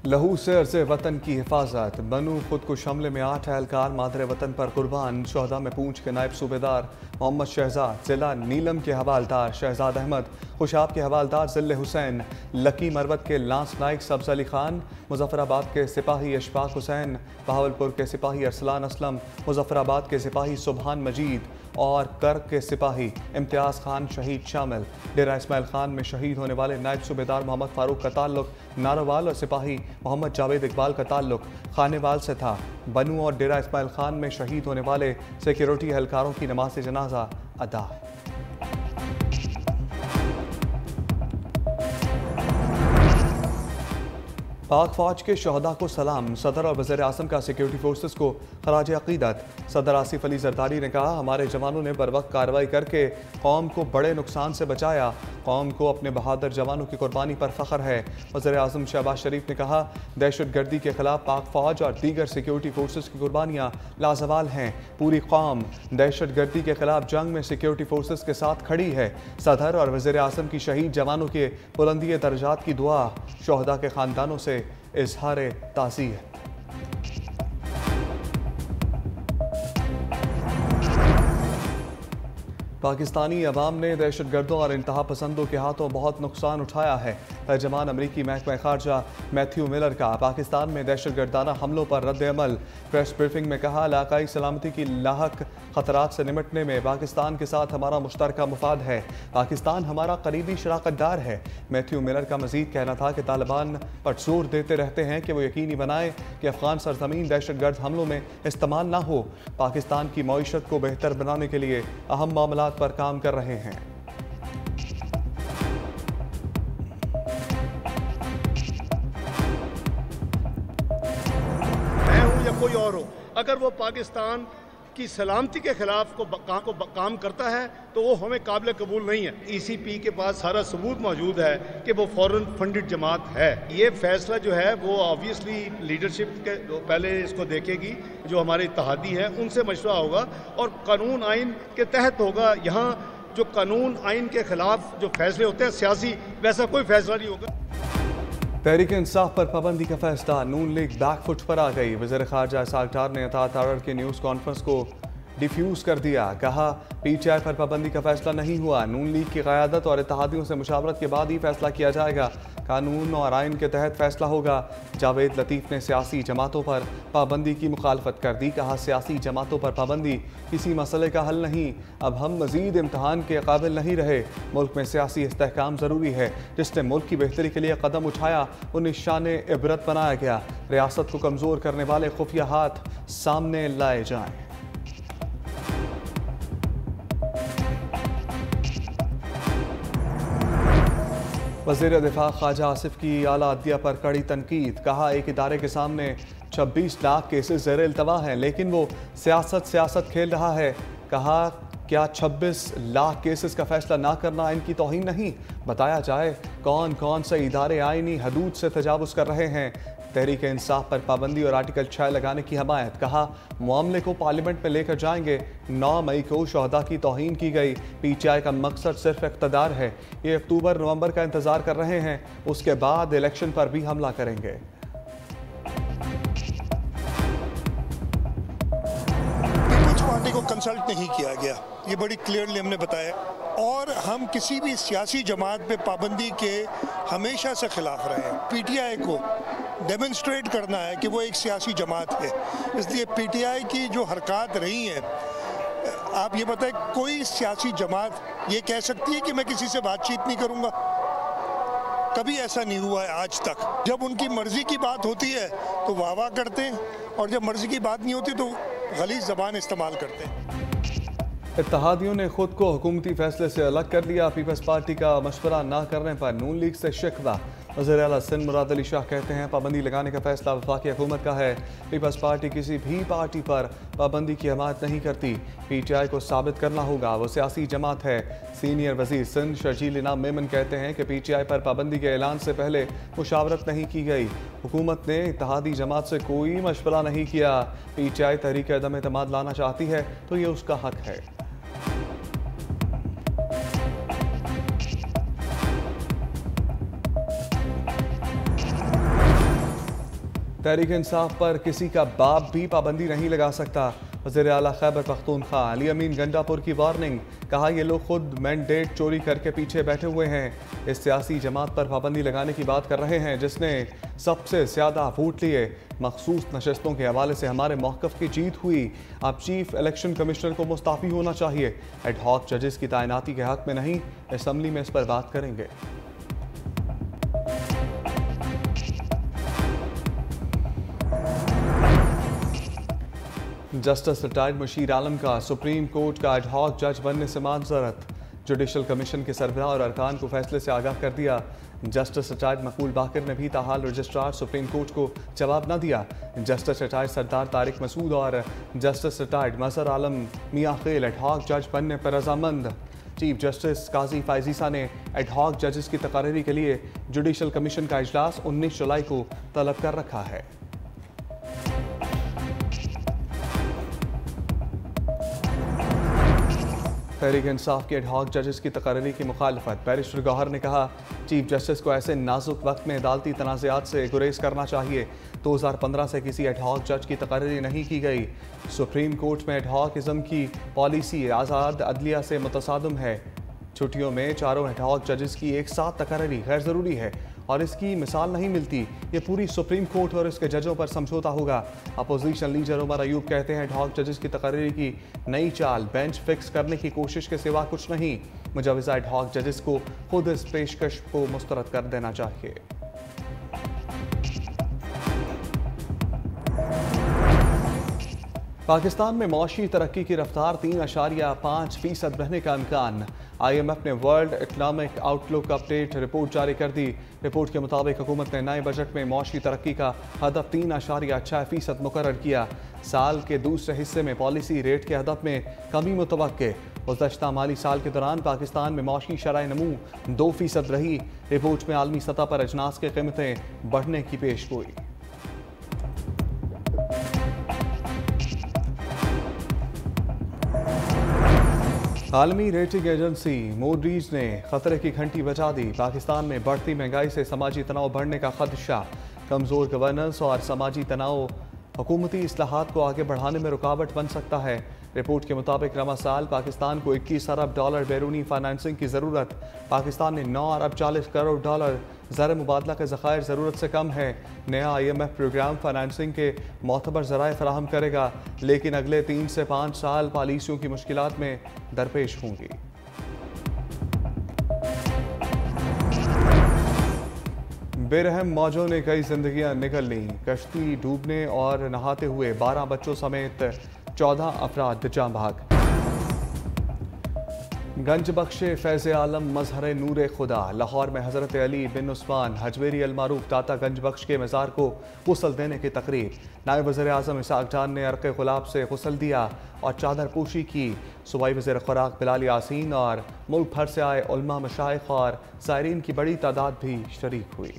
लहू से अर्ज़े वतन की हिफाजत। बनू खुदकुश हमले में 8 एहलकार मादरे वतन पर कुर्बान। शोहदा में पूंछ के नायब सूबेदार मोहम्मद शहजाद, जिला नीलम के हवालदार शहजाद अहमद, खुशाब के हवालदार जिले हुसैन, लकी मरवत के लांस नाइक सब्ज अली खान, मुजफ्फराबाद के सिपाही अशफाक हुसैन, बहावलपुर के सिपाही अरसलान असलम, मुजफ्फराबाद के सिपाही सुबहान मजीद और कर्क के सिपाही इम्तियाज़ खान शहीद शामिल। डेरा इस्माइल खान में शहीद होने वाले नायब सूबेदार मोहम्मद फारूक का ताल्लुक नारोवाल और सिपाही मोहम्मद जावेद इकबाल का ताल्लुक खानेवाल से था। बनू और डेरा इस्माइल खान में शहीद होने वाले सिक्योरिटी एहलकारों की नमाज जनाजा अदा। पाक फौज के शहदा को सलाम। सदर और वज़ीर आज़म का सिक्योरिटी फोर्सेस को खराज अक़ीदत। सदर आसिफ अली जरदारी ने कहा, हमारे जवानों ने बरवक्त कार्रवाई करके कौम को बड़े नुकसान से बचाया। कौम को अपने बहादुर जवानों की कुर्बानी पर फ़ख्र है। वज़ीर आज़म शहबाज शरीफ ने कहा, दहशत गर्दी के खिलाफ पाक फौज और दीगर सिक्योरिटी फोर्सेस की कुर्बानियाँ लाजवाल हैं। पूरी कौम दहशत गर्दी के खिलाफ जंग में सिक्योरिटी फोर्सेस के साथ खड़ी है। सदर और वज़ीर आज़म की शहीद जवानों के बुलंदी दर्जात की दुआ। शोहदा के ख़ानदानों से इज़हार ताज़ियत। पाकिस्तानी अवाम ने दहशत गर्दों और इंतहा पसंदों के हाथों बहुत नुकसान उठाया है। तर्जमान अमरीकी महकमा खारजा मैथ्यू मिलर का पाकिस्तान में दहशत गर्दाना हमलों पर रद्द अमल। प्रेस ब्रीफिंग में कहा, इलाकाई सलामती की लाहक खतरात से निपटने में पाकिस्तान के साथ हमारा मुश्तरका मुफाद है। पाकिस्तान हमारा करीबी शराकतदार है। मैथ्यू मिलर का मजीद कहना था कि तालिबान पर जोर देते रहते हैं कि वो यकीनी बनाए कि अफगान सरजमीन दहशत गर्द हमलों में इस्तेमाल ना हो। पाकिस्तान की मईशत को बेहतर बनाने के लिए अहम मामलात पर काम कर रहे हैं। मैं हूं या कोई और हो, अगर वो पाकिस्तान की सलामती के खिलाफ काम करता है तो वो हमें काबिल कबूल नहीं है। ECP के पास सारा सबूत मौजूद है कि वो फॉरेन फंडेड जमात है। ये फैसला जो है वो ऑब्वियसली लीडरशिप के पहले इसको देखेगी, जो हमारे इत्तेहादी हैं उनसे मशवरा होगा और कानून आइन के तहत होगा। यहाँ जो कानून आइन के खिलाफ जो फैसले होते हैं सियासी, वैसा कोई फैसला नहीं होगा। तहरीक इंसाफ पर पाबंदी का फैसला। नून लीग बैकफुट पर आ गई। वज़ीर ख़ारजा इसहाक़ डार ने अता तारड़ की न्यूज़ कॉन्फ्रेंस को डिफ्यूज़ कर दिया। कहा, PTI पर पाबंदी का फैसला नहीं हुआ। नून लीग की क़यादत और इत्तेहादियों से मुशावरत के बाद ही फैसला किया जाएगा। कानून और आइन के तहत फैसला होगा। जावेद लतीफ़ ने सियासी जमातों पर पाबंदी की मुखालफत कर दी। कहा, सियासी जमातों पर पाबंदी किसी मसले का हल नहीं। अब हम मज़ीद इम्तहान के काबिल नहीं रहे। मुल्क में सियासी इस्तेहकाम ज़रूरी है। जिसने मुल्क की बेहतरी के लिए कदम उठाया वो निशाने इबरत बनाया गया। रियासत को कमज़ोर करने वाले खुफिया हाथ सामने लाए जाएँ। वज़ीर दिफा ख्वाजा आसिफ की आला अदलिया पर कड़ी तनकीद। कहा, एक इदारे के सामने 26 लाख केसेस ज़ेर इल्तवा हैं लेकिन वो सियासत खेल रहा है। कहा, क्या 26 लाख केसेस का फैसला ना करना इनकी तौहीन नहीं? बताया जाए कौन कौन से इदारे आईनी हदूद से तजावुज़ कर रहे हैं। तहरीक इंसाफ पर पाबंदी और आर्टिकल 6 लगाने की हमायत। कहा, मामले को पार्लियामेंट में लेकर जाएंगे। 9 मई को शहदा की तौहीन की गई। PTI का मकसद सिर्फ इक़्तिदार है। ये अक्टूबर नवंबर का इंतज़ार कर रहे हैं, उसके बाद इलेक्शन पर भी हमला करेंगे। पीपल्स पार्टी को कंसल्ट नहीं किया गया, ये बड़ी क्लियरली हमने बताया। और हम किसी भी सियासी जमात पे पाबंदी के हमेशा से खिलाफ रहे हैं। PTI को डेमोन्स्ट्रेट करना है कि वो एक सियासी जमात है, इसलिए PTI की जो हरकत रही हैं, आप ये बताएं कोई सियासी जमात ये कह सकती है कि मैं किसी से बातचीत नहीं करूँगा? कभी ऐसा नहीं हुआ है आज तक। जब उनकी मर्जी की बात होती है तो वाह वाह करते हैं और जब मर्जी की बात नहीं होती तो गलीज़ ज़बान इस्तेमाल करते हैं। इत्तेहादियों ने खुद को हुकूमती फैसले से अलग कर लिया। पीपल्स पार्टी का मशवरा न करने पर नून लीग से शिकवा। वज़ीर आला सिंध मुराद अली शाह कहते हैं, पाबंदी लगाने का फैसला वफाकी हुकूमत का है। पीपल्स पार्टी किसी भी पार्टी पर पाबंदी की हमायत नहीं करती। PTI को साबित करना होगा वो सियासी जमात है। सीनियर वज़ीर सिंध शर्जील इनाम मेमन कहते हैं कि PTI पर पाबंदी के ऐलान से पहले मुशावरत नहीं की गई। हुकूमत ने इत्तेहादी जमात से कोई मशवरा नहीं किया। PTI तहरीक अदम एतमाद लाना चाहती है तो ये उसका हक है। तहरीक इंसाफ पर किसी का बाप भी पाबंदी नहीं लगा सकता। वज़ीर आला खैबर पख्तूनख्वा अली अमीन गंडापुर की वार्निंग, कहा ये लोग खुद मैंडेट चोरी करके पीछे बैठे हुए हैं। इस सियासी जमात पर पाबंदी लगाने की बात कर रहे हैं जिसने सबसे ज़्यादा वोट लिए। मखसूस नशस्तों के हवाले से हमारे मौक़िफ़ की जीत हुई। अब चीफ इलेक्शन कमिश्नर को मुस्ताफ़ी होना चाहिए। एडहॉक जजेस की तैनाती के हक़ में नहीं, असम्बली में इस पर बात करेंगे। जस्टिस रिटायर्ड मुशीर आलम का सुप्रीम कोर्ट का एडहॉक जज बनने से मानजरत। जुडिशल कमीशन के सरबराह और अरकान को फैसले से आगाह कर दिया। जस्टिस रिटायर्ड मकबूल बाकर ने भी ताहाल रजिस्ट्रार सुप्रीम कोर्ट को जवाब न दिया। जस्टिस रिटायर्ड सरदार तारिक मसूद और जस्टिस रिटायर्ड मजहर आलम मियां खेल एडहॉक जज बनने पर रजामंद। चीफ जस्टिस काजी फायजीसा ने एडहॉक जजेस की तकरीरी के लिए जुडिशल कमीशन का इजलास 19 जुलाई को तलब कर रखा है। तहरीक इंसाफ के एडहॉक जजेस की तकरीरी की मुखालफत। बैरिस्टर गौहर ने कहा चीफ जस्टिस को ऐसे नाजुक वक्त में अदालती तनाज़ात से गुरेज करना चाहिए। 2015 से किसी एडहॉक जज की तकरीरी नहीं की गई। सुप्रीम कोर्ट में एडहॉकिज्म की पॉलिसी आज़ाद अदलिया से मुतसादम है। छुट्टियों में चारों एडहॉक जजेस की एक साथ तकरीरी गैर ज़रूरी है और इसकी मिसाल नहीं मिलती। ये पूरी सुप्रीम कोर्ट और इसके जजों पर समझौता होगा। अपोजिशन लीडर उमर अयूब कहते हैं एडहॉक जजेस की तकरीरी की नई चाल बेंच फिक्स करने की कोशिश के सिवा कुछ नहीं। मुजवज़ा एडहॉक जजेस को खुद इस पेशकश को मुस्तरद कर देना चाहिए। पाकिस्तान में मौशी तरक्की की रफ्तार 3.5% रहने का इम्कान। IMF ने world economic outlook update report जारी कर दी। रिपोर्ट के मुताबिक हुकूमत ने नए बजट में मौशी तरक्की का हदफ 3.6% मुकर्रर किया। साल के दूसरे हिस्से में पॉलिसी रेट के हदफ में कमी मुतवक्के। गुज़श्ता माली साल के दौरान पाकिस्तान में मौशी शरह नमू 2% रही। रिपोर्ट में आलमी सतह पर अजनास की कीमतें बढ़ने की पेशगोई। आलमी रेटिंग एजेंसी मूडीज ने खतरे की घंटी बजा दी। पाकिस्तान में बढ़ती महंगाई से समाजी तनाव बढ़ने का खदशा। कमज़ोर गवर्नेंस और समाजी तनाव हुकूमती इस्लाहात को आगे बढ़ाने में रुकावट बन सकता है। रिपोर्ट के मुताबिक रवा साल पाकिस्तान को $21 अरब बैरूनी फाइनेंसिंग की ज़रूरत। पाकिस्तान ने $9 अरब 40 करोड़ ज़र मुबादला के ज़खायर ज़रूरत से कम है। नया IMF प्रोग्राम फाइनेंसिंग के मोतबर ज़राए फराहम करेगा, लेकिन अगले 3 से 5 साल पॉलिसियों की मुश्किलात में दरपेश होंगी। बेरहम मौजों ने कई जिंदगियां निकल लीं। कश्ती डूबने और नहाते हुए 12 बच्चों समेत 14 अफराद जाँ भाग। गंज बख्शे फैज़ आलम मजहर नूर खुदा। लाहौर में हज़रत अली बिन उस्मान हजवेरी अलमारूफ दाता गंज बख्श के मज़ार को गुस्ल देने की तकरीब। नायब वज़ीर आज़म इसाक जान ने अर्क़ गुलाब से गुस्ल दिया और चादर पोशी की। सूबाई वज़ीर खुराक बिलाल यासीन और मुल्क भर से आए उलमा, मशाइख और ज़ायरीन की बड़ी तादाद भी शरीक हुई।